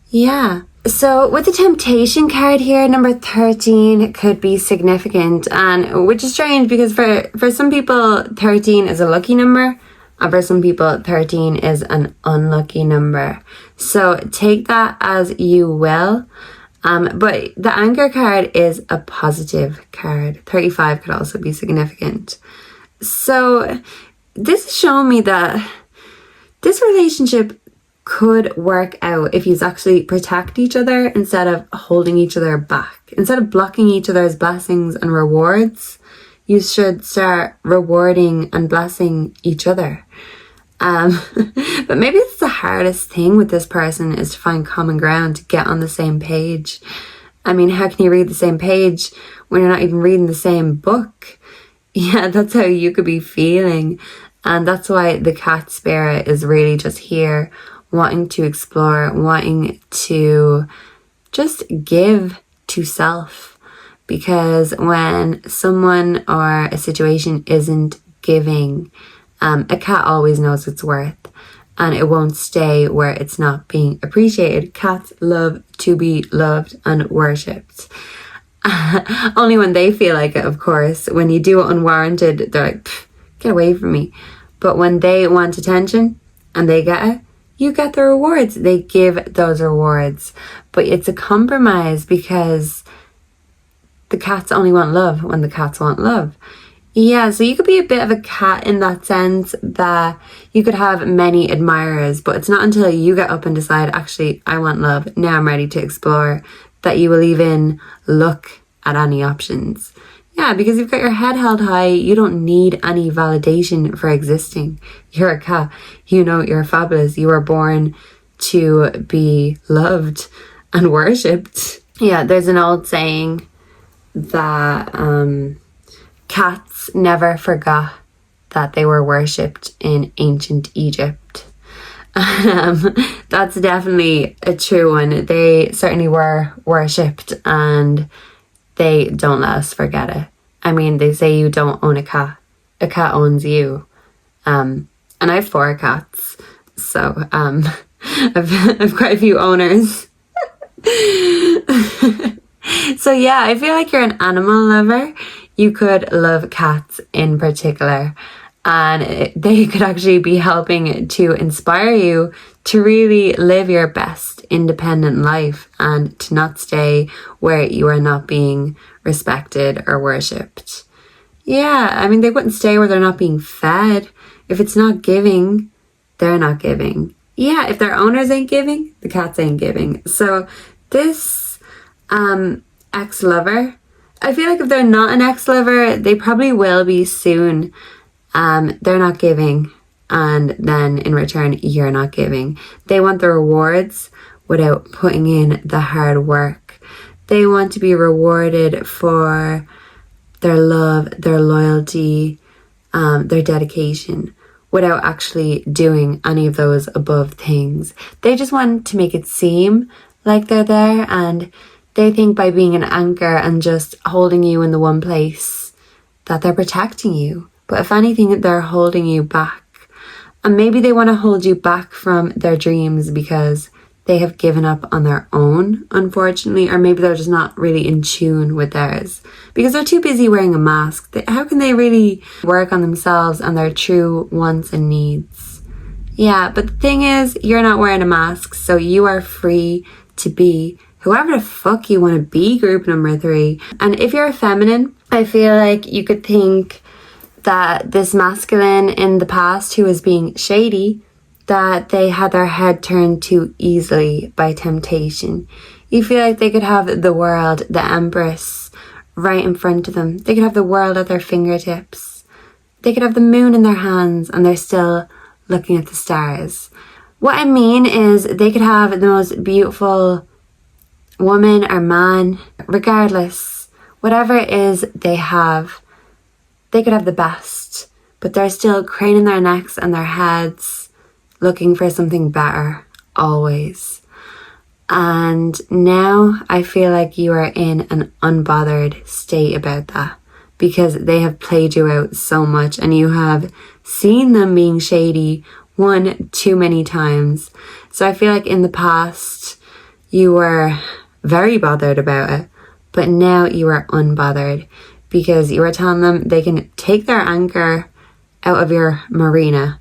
Yeah. So with the temptation card here, number 13 could be significant, and which is strange because for some people 13 is a lucky number, and for some people 13 is an unlucky number. So take that as you will. But the Anchor card is a positive card. 35 could also be significant. So this is showing me that this relationship could work out if you actually protect each other instead of holding each other back. Instead of blocking each other's blessings and rewards, you should start rewarding and blessing each other. But maybe it's the hardest thing with this person is to find common ground, to get on the same page. I mean, how can you read the same page when you're not even reading the same book? Yeah, that's how you could be feeling. And that's why the cat spirit is really just here, wanting to explore, wanting to just give to self. Because when someone or a situation isn't giving, a cat always knows its worth, and it won't stay where it's not being appreciated. Cats love to be loved and worshipped. Only when they feel like it, of course. When you do it unwarranted, they're like, get away from me. But when they want attention and they get it, you get the rewards. They give those rewards. But it's a compromise because the cats only want love when the cats want love. Yeah, so you could be a bit of a cat in that sense, that you could have many admirers, but it's not until you get up and decide, actually, I want love, now I'm ready to explore, that you will even look at any options. Yeah, because you've got your head held high, you don't need any validation for existing. You're a cat, you know you're fabulous, you were born to be loved and worshipped. Yeah, there's an old saying that cats never forgot that they were worshipped in ancient Egypt. That's definitely a true one. They certainly were worshipped, and they don't let us forget it. I mean, they say you don't own a cat owns you. And I have 4 cats, so I've quite a few owners. So yeah, I feel like you're an animal lover. You could love cats in particular, and they could actually be helping to inspire you to really live your best independent life and to not stay where you are not being respected or worshipped. Yeah, I mean, they wouldn't stay where they're not being fed. If it's not giving, they're not giving. Yeah, if their owners ain't giving, the cats ain't giving. So this ex-lover, I feel like if they're not an ex-lover, they probably will be soon. They're not giving, and then in return, you're not giving. They want the rewards without putting in the hard work. They want to be rewarded for their love, their loyalty, their dedication, without actually doing any of those above things. They just want to make it seem like they're there, and they think by being an anchor and just holding you in the one place that they're protecting you. But if anything, they're holding you back. And maybe they want to hold you back from their dreams because they have given up on their own, unfortunately. Or maybe they're just not really in tune with theirs because they're too busy wearing a mask. How can they really work on themselves and their true wants and needs? Yeah, but the thing is, you're not wearing a mask, so you are free to be whoever the fuck you want to be, group number 3. And if you're a feminine, I feel like you could think that this masculine in the past who was being shady, that they had their head turned too easily by temptation. You feel like they could have the world, the Empress, right in front of them. They could have the world at their fingertips. They could have the moon in their hands and they're still looking at the stars. What I mean is they could have the most beautiful woman or man, regardless, whatever it is they have, they could have the best, but they're still craning their necks and their heads, looking for something better, always. And now I feel like you are in an unbothered state about that, because they have played you out so much and you have seen them being shady one too many times. So I feel like in the past you were very bothered about it, but now you are unbothered because you are telling them they can take their anchor out of your marina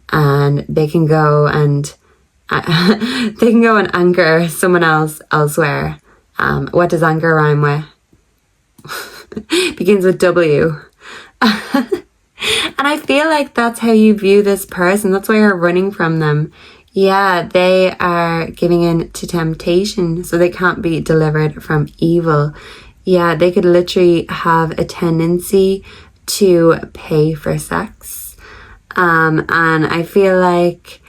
and they can go and anchor someone else elsewhere. What does anchor rhyme with? Begins with W. And I feel like that's how you view this person. That's why you're running from them. Yeah, they are giving in to temptation, so they can't be delivered from evil. Yeah, they could literally have a tendency to pay for sex. And I feel like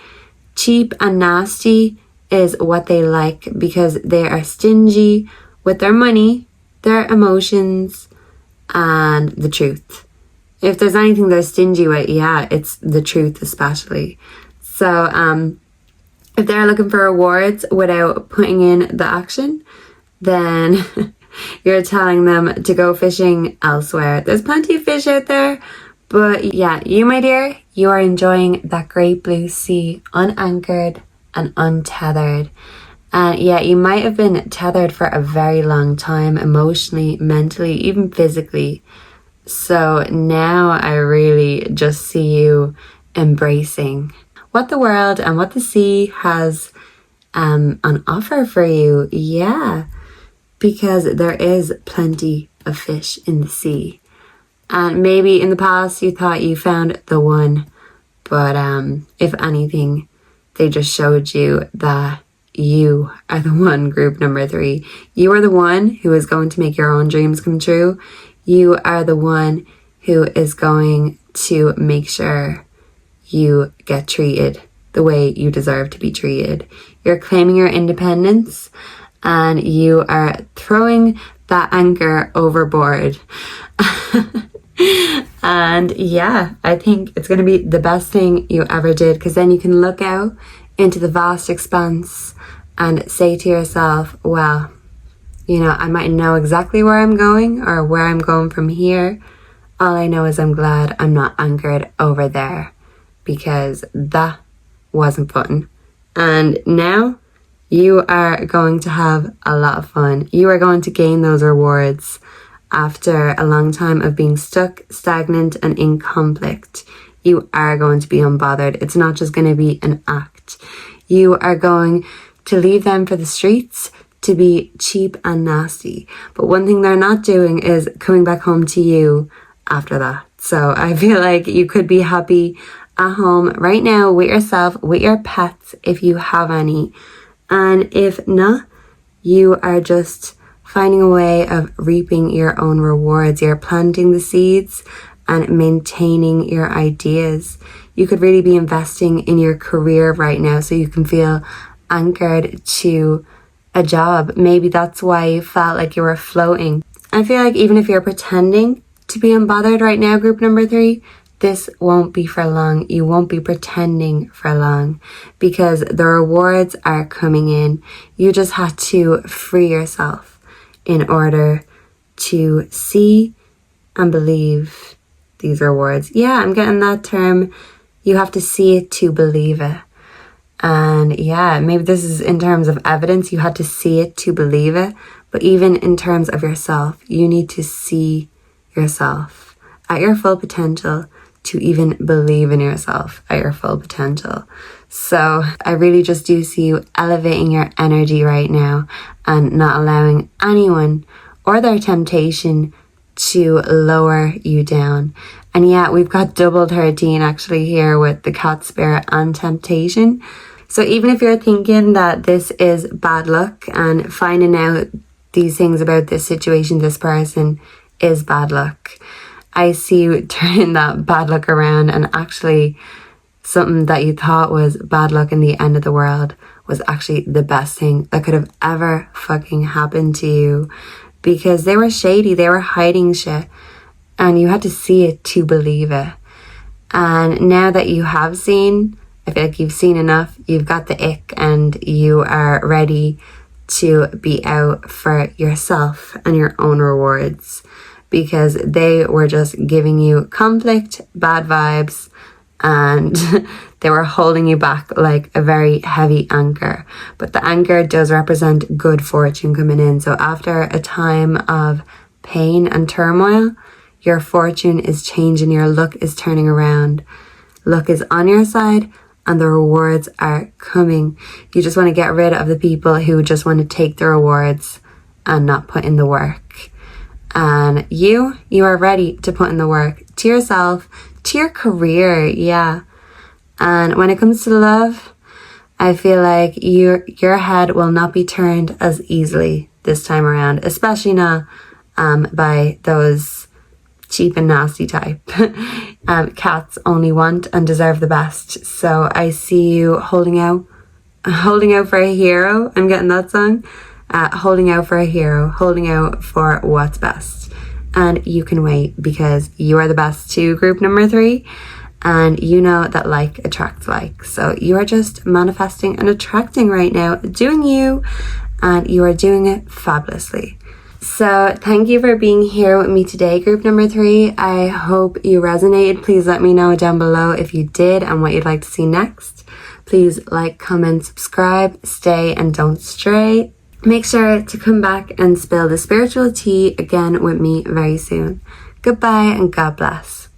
cheap and nasty is what they like because they are stingy with their money, their emotions, and the truth. If there's anything they're stingy with, yeah, it's the truth especially. So if they're looking for rewards without putting in the action, then you're telling them to go fishing elsewhere. There's plenty of fish out there, but yeah, you, my dear, you are enjoying that great blue sea, unanchored and untethered. And yeah, you might have been tethered for a very long time, emotionally, mentally, even physically. So now I really just see you embracing what the world and what the sea has on offer for you. Yeah, because there is plenty of fish in the sea. And maybe in the past you thought you found the one, but if anything, they just showed you that you are the one, group number 3. You are the one who is going to make your own dreams come true. You are the one who is going to make sure you get treated the way you deserve to be treated. You're claiming your independence and you are throwing that anchor overboard. And yeah, I think it's going to be the best thing you ever did, because then you can look out into the vast expanse and say to yourself, well, you know, I might know exactly where I'm going or where I'm going from here. All I know is I'm glad I'm not anchored over there, because that wasn't fun. And now you are going to have a lot of fun. You are going to gain those rewards after a long time of being stuck, stagnant, and in conflict. You are going to be unbothered. It's not just going to be an act. You are going to leave them for the streets to be cheap and nasty. But one thing they're not doing is coming back home to you after that. So I feel like you could be happy at home right now with yourself, with your pets, if you have any. And if not, you are just finding a way of reaping your own rewards. You're planting the seeds and maintaining your ideas. You could really be investing in your career right now so you can feel anchored to a job. Maybe that's why you felt like you were floating. I feel like even if you're pretending to be unbothered right now, group number 3, this won't be for long. You won't be pretending for long, because the rewards are coming in. You just had to free yourself in order to see and believe these rewards. Yeah, I'm getting that term. You have to see it to believe it. And yeah, maybe this is in terms of evidence. You had to see it to believe it. But even in terms of yourself, you need to see yourself at your full potential to even believe in yourself at your full potential. So I really just do see you elevating your energy right now and not allowing anyone or their temptation to lower you down. And yeah, we've got double 13 actually here with the cat spirit and temptation. So even if you're thinking that this is bad luck and finding out these things about this situation, this person is bad luck, I see you turning that bad luck around, and actually something that you thought was bad luck in the end of the world was actually the best thing that could have ever fucking happened to you, because they were shady, they were hiding shit. and you had to see it to believe it. And now that you have seen, I feel like you've seen enough, you've got the ick, and you are ready to be out for yourself and your own rewards, because they were just giving you conflict, bad vibes, and they were holding you back like a very heavy anchor. But the anchor does represent good fortune coming in. So after a time of pain and turmoil, your fortune is changing, your luck is turning around. Luck is on your side and the rewards are coming. You just want to get rid of the people who just want to take the rewards and not put in the work. And you are ready to put in the work to yourself, to your career, yeah. And when it comes to love, I feel like your head will not be turned as easily this time around, especially not by those cheap and nasty type. Cats only want and deserve the best. So I see you holding out for a hero. I'm getting that song. Holding out for a hero, holding out for what's best. And you can wait, because you are the best to group number 3. And you know that like attracts like. So you are just manifesting and attracting right now, doing you, and you are doing it fabulously. So thank you for being here with me today, group number 3. I hope you resonated. Please let me know down below if you did and what you'd like to see next. Please like, comment, subscribe, stay and don't stray. Make sure to come back and spill the spiritual tea again with me very soon. Goodbye and God bless.